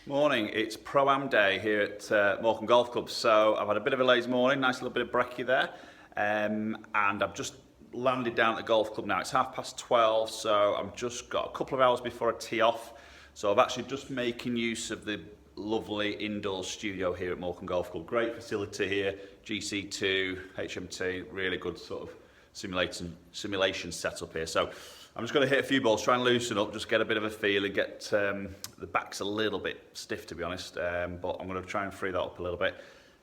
Morning, it's Pro-Am Day here at Morecambe Golf Club. So I've had a bit of a lazy morning, nice little bit of brekkie there. And I've just landed down at the golf club now. It's 12:30, so I've just got a couple of hours before I tee off. So I've actually just making use of the lovely indoor studio here at Morecambe Golf Club. Great facility here, GC2, HMT, really good sort of simulation setup here. So I'm just going to hit a few balls, try and loosen up, just get a bit of a feel and get the back's a little bit stiff to be honest, but I'm going to try and free that up a little bit.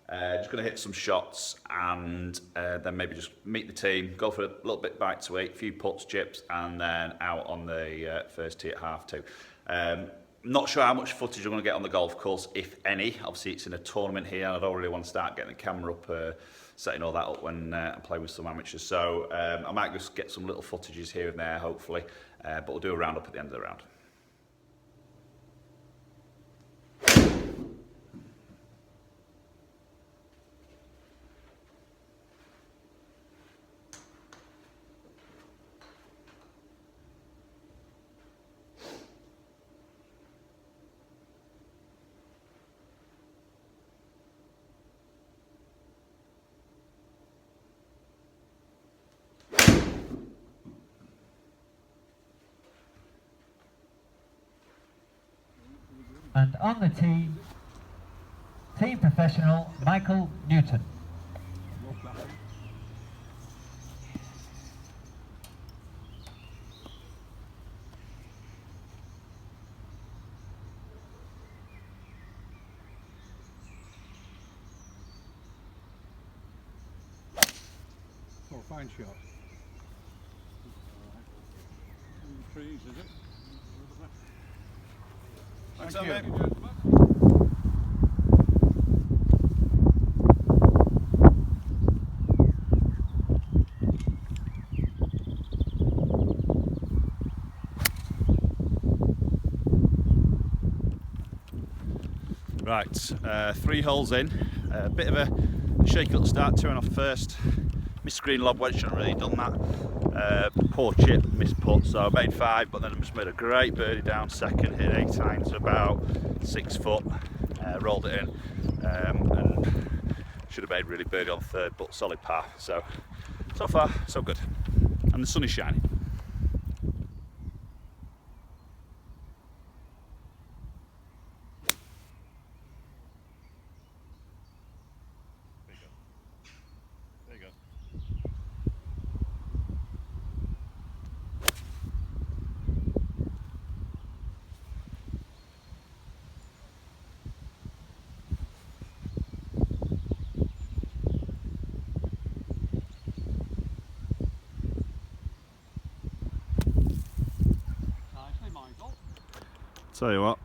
Just going to hit some shots and then maybe just meet the team, go for a little bit bite to eat, a few putts, chips, and then out on the first tee at 2:30. Not sure how much footage I'm going to get on the golf course, if any. Obviously it's in a tournament here and I don't really want to start getting the camera up, setting all that up when I'm playing with some amateurs. So I might just get some little footages here and there hopefully, but we'll do a round up at the end of the round. And on the tee, team professional Michael Newton. Oh, fine shot. Trees, is it? Thanks, Thank you. mate. Right, 3 holes in, a bit of a shaky little start, 2 off first, missed green lob wedge, shouldn't have really done that, poor chip, missed putt, so I made 5, but then I just made a great birdie down second, hit 8 times, about 6 foot, rolled it in, and should have made really birdie on third, but solid par, so far, so good, and the sun is shining. There you go. Nicely, Michael. Tell you what,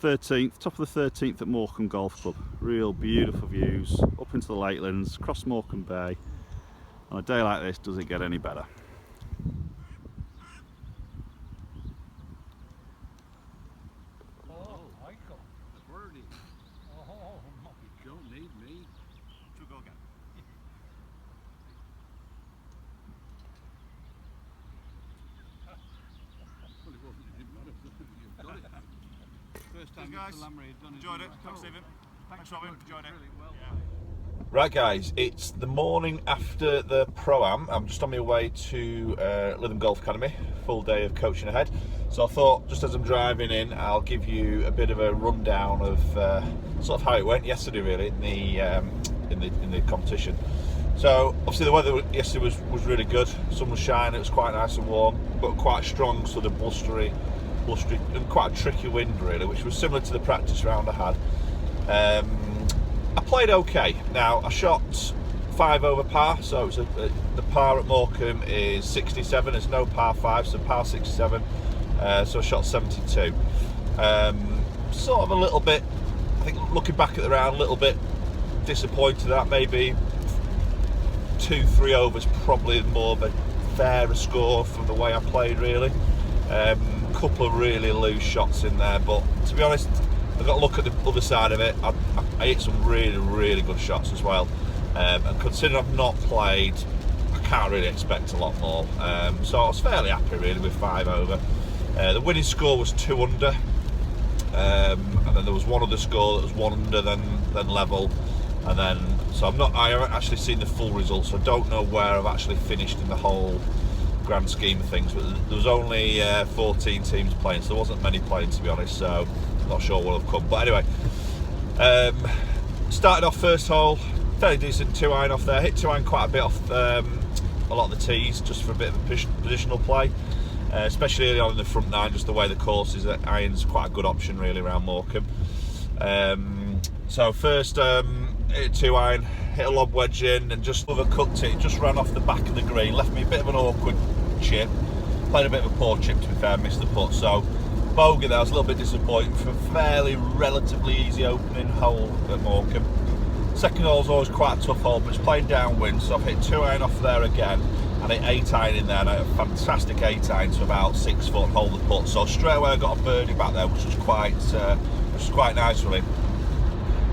13th, top of the 13th at Morecambe Golf Club. Real beautiful views, up into the Lakelands, across Morecambe Bay. On a day like this, does it get any better? Oh, Michael. The birdie. Oh, you don't need me. Should we go again? Well, it wasn't, it didn't matter. You've got it. First time Guys, Mr. Lamry had done it. enjoyed it. right. Thanks, Stephen. Thanks, Robin. Enjoyed it. Really well. Right guys, it's the morning after the Pro-Am. I'm just on my way to Lytham Golf Academy, full day of coaching ahead. So I thought, just as I'm driving in, I'll give you a bit of a rundown of sort of how it went yesterday really in the competition. So obviously the weather yesterday was really good, sun was shining, it was quite nice and warm, but quite strong sort of blustery and quite a tricky wind really, which was similar to the practice round I had. I played okay. Now I shot 5 over par, so it's the par at Morecambe is 67. There's no par 5, so par 67. So I shot 72. Sort of a little bit, I think, looking back at the round, a little bit disappointed that maybe 2-3 overs probably more of a fairer score from the way I played really. Couple of really loose shots in there, but to be honest, I've got to look at the other side of it. I hit some really good shots as well, and considering I've not played, I can't really expect a lot more, so I was fairly happy really with 5 over. The winning score was 2 under, and then there was one other score that was one under, then level, and then so I haven't actually seen the full results, so I don't know where I've actually finished in the whole grand scheme of things. But there was only 14 teams playing, so there wasn't many playing, to be honest. So not sure what have come. But anyway, started off first hole, fairly decent 2-iron off there. Hit 2-iron quite a bit off a lot of the tees, just for a bit of a positional play. Especially early on in the front nine, just the way the course is, iron's quite a good option really around Morecambe. So first hit 2-iron, hit a lob wedge in, and just overcooked it. Just ran off the back of the green, left me a bit of an awkward chip. Played a bit of a poor chip, to be fair, missed the putt. So bogey there, I was a little bit disappointed for a fairly relatively easy opening hole at Morecambe. Second hole's always quite a tough hole, but it's playing downwind, so I've hit 2-iron off there again, and hit 8-iron in there, and I had a fantastic 8-iron to about 6 foot and hold the putt. So straight away I got a birdie back there, which was quite nice really.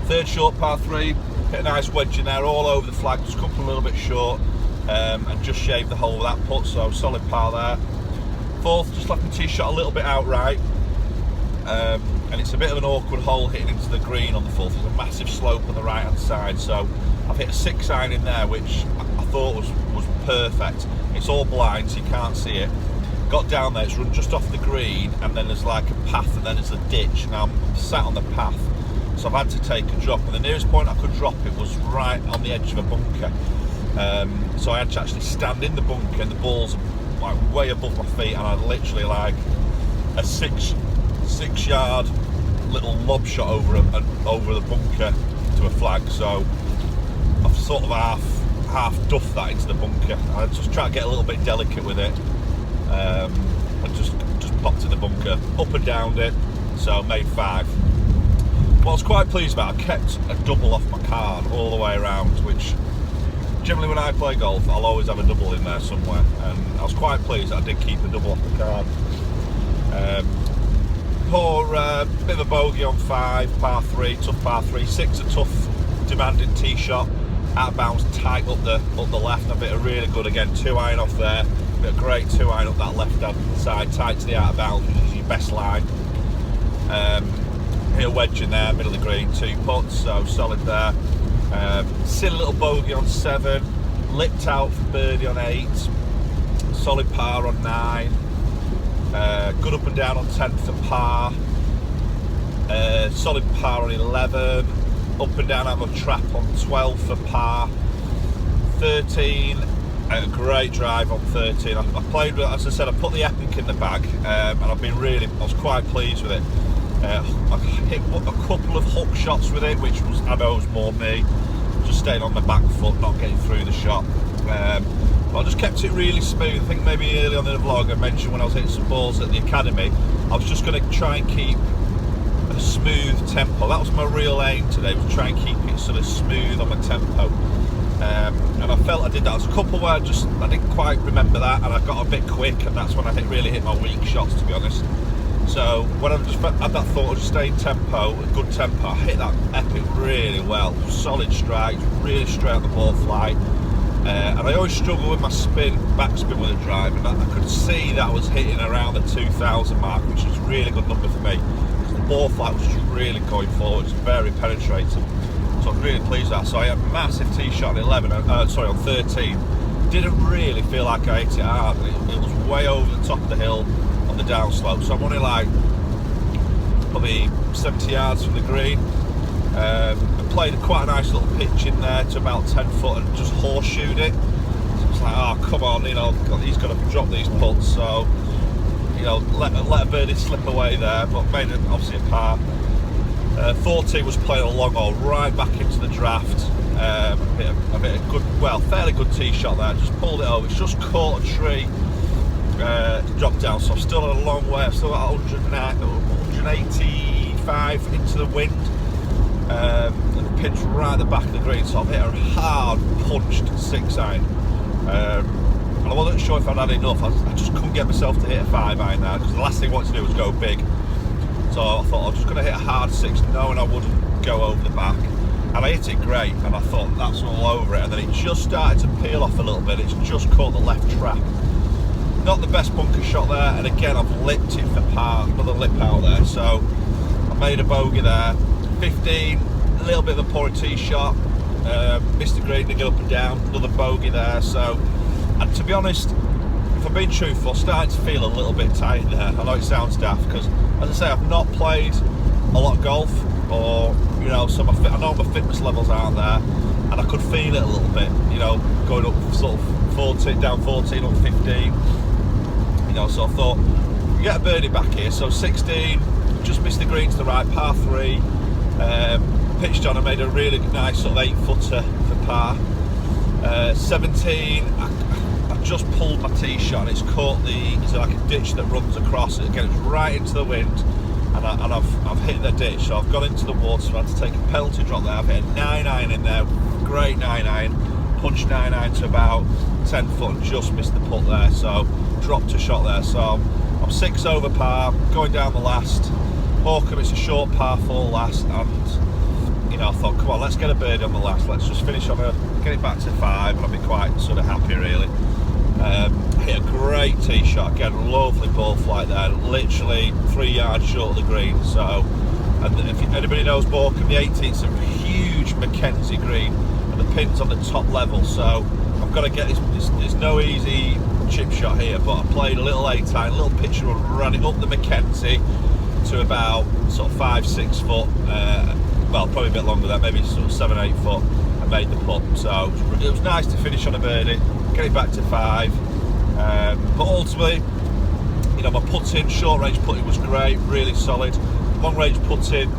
Third short par 3, hit a nice wedge in there, all over the flag, just come from a little bit short, and just shaved the hole with that putt, so solid par there. Fourth, just left my tee shot a little bit outright, and it's a bit of an awkward hole hitting into the green on the fourth. There's a massive slope on the right hand side, so I've hit a 6-iron in there, which I thought was perfect. It's all blind, so you can't see it. Got down there, it's run just off the green, and then there's like a path, and then there's a ditch. Now I'm sat on the path, so I've had to take a drop, and the nearest point I could drop it was right on the edge of a bunker. So I had to actually stand in the bunker, and the ball's like way above my feet, and I literally like a six yard little lob shot over the bunker to a flag. So I've sort of half duffed that into the bunker. I just try to get a little bit delicate with it, and just popped in the bunker, up and downed it, so made 5. What I was quite pleased about, I kept a double off my card all the way around, which generally when I play golf I'll always have a double in there somewhere, and I was quite pleased that I did keep a double off the card. Poor bit of a bogey on 5, par 3, tough par 3. 6, a tough demanding tee shot, out of bounds, tight up the left. A bit of really good again 2-iron off there, a bit of great 2-iron up that left hand side, tight to the out of bounds, which is your best line. Hit a wedge in there, middle of the green, 2 putts, so solid there. Silly little bogey on 7, lipped out for birdie on 8, solid par on 9. Good up and down on 10 for par, solid par on 11, up and down out of a trap on 12 for par. 13, a great drive on 13. I played with, as I said, I put the epic in the bag, and I was quite pleased with it. I hit a couple of hook shots with it, which I know was more me, just staying on my back foot, not getting through the shot. But I just kept it really smooth. I think maybe early on in the vlog I mentioned when I was hitting some balls at the academy, I was just going to try and keep a smooth tempo. That was my real aim today, was try and keep it sort of smooth on my tempo. And I felt I did that. There was a couple where I didn't quite remember that, and I got a bit quick, and that's when I really hit my weak shots, to be honest. So when I just had that thought of just staying tempo, a good tempo, I hit that epic really well. Solid strikes, really straight on the ball flight. And I always struggle with my backspin with a drive, and I could see that I was hitting around the 2000 mark, which is a really good number for me, because the ball flight was just really going forward, it's very penetrating. So I was really pleased with that. So I had a massive tee shot on 13. Didn't really feel like I hit it hard. It was way over the top of the hill on the downslope, so I'm only like probably 70 yards from the green. I played quite a nice little pitch in there to about 10 foot and just horseshoed it. So it's like, oh come on, he's got to drop these putts, so let a birdie slip away there, but made it obviously a par. 14 was playing a long hole right back into the draft. A bit of good, well, fairly good tee shot there. Just pulled it over. It's just caught a tree, dropped down. So I'm still a long way. I've still got 185 into the wind. And pitch right at the back of the green. So I've hit a hard punched 6-iron. And I wasn't sure if I'd had enough. I just couldn't get myself to hit a 5-iron there, because the last thing I wanted to do was go big. So I thought I was just going to hit a hard 6, knowing I wouldn't go over the back. And I hit it great, and I thought that's all over it. And then it just started to peel off a little bit. It's just caught the left trap. Not the best bunker shot there, and again I've lipped it for par, another lip out there. So made a bogey there. 15, a little bit of a poor tee shot, missed the green to go up and down, another bogey there. So, and to be honest, if I'm being truthful, I'm starting to feel a little bit tired there. I know it sounds daft because, as I say, I've not played a lot of golf, or you know, so I know my fitness levels aren't there, and I could feel it a little bit, you know, going up sort of 14, down 14, up 15, you know. So I thought, get a birdie back here. So 16, just missed the green to the right, par 3, pitched on and made a really nice sort of 8-footer for par. 17, I just pulled my tee shot and it's caught it's like a ditch that runs across it. Again, it's right into the wind, and I've hit the ditch, so I've gone into the water, so I had to take a penalty drop there. I've hit a 9-iron in there, great 9-iron, punched 9-iron to about 10 foot and just missed the putt there, so dropped a shot there. So I'm 6 over par, going down the last. Morecambe, it's a short par 4 last, and you know, I thought, come on, let's get a birdie on the last, let's just finish on get it back to 5, and I'll be quite sort of happy really. Hit a great tee shot, again, lovely ball flight there, literally 3 yards short of the green. So, and if anybody knows Morecambe, the 18th's a huge Mackenzie green, and the pin's on the top level, so I've got to get this. There's no easy chip shot here, but I played a little 8-iron, a little pitch run, ran it up the Mackenzie to about sort of 5-6 foot, well, probably a bit longer than that, maybe sort of 7-8 foot, and made the putt. So it was nice to finish on a birdie, get it back to 5. But ultimately, you know, my putting, short range putting was great, really solid. Long range putting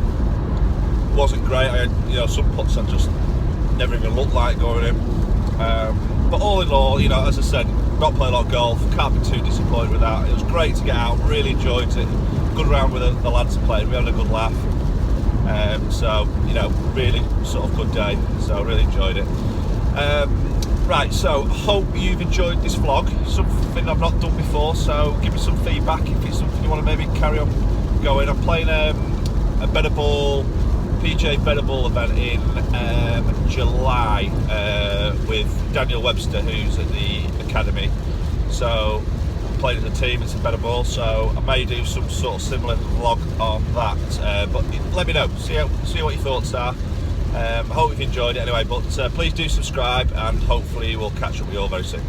wasn't great. I had, you know, some putts I just never even looked like going in. But all in all, you know, as I said, not playing a lot of golf, can't be too disappointed with that. It was great to get out, really enjoyed it. Good round with the lads who played, we had a good laugh. So, you know, really sort of good day, so really enjoyed it. Right, so hope you've enjoyed this vlog, something I've not done before, so give me some feedback if it's something you want to maybe carry on going. I'm playing a better ball, PJ better ball event in July with Daniel Webster, who's at the academy. So playing as a team, it's a better ball, so I may do some sort of similar vlog on that, but let me know, see what your thoughts are. I hope you've enjoyed it anyway, but please do subscribe, and hopefully we'll catch up with you all very soon.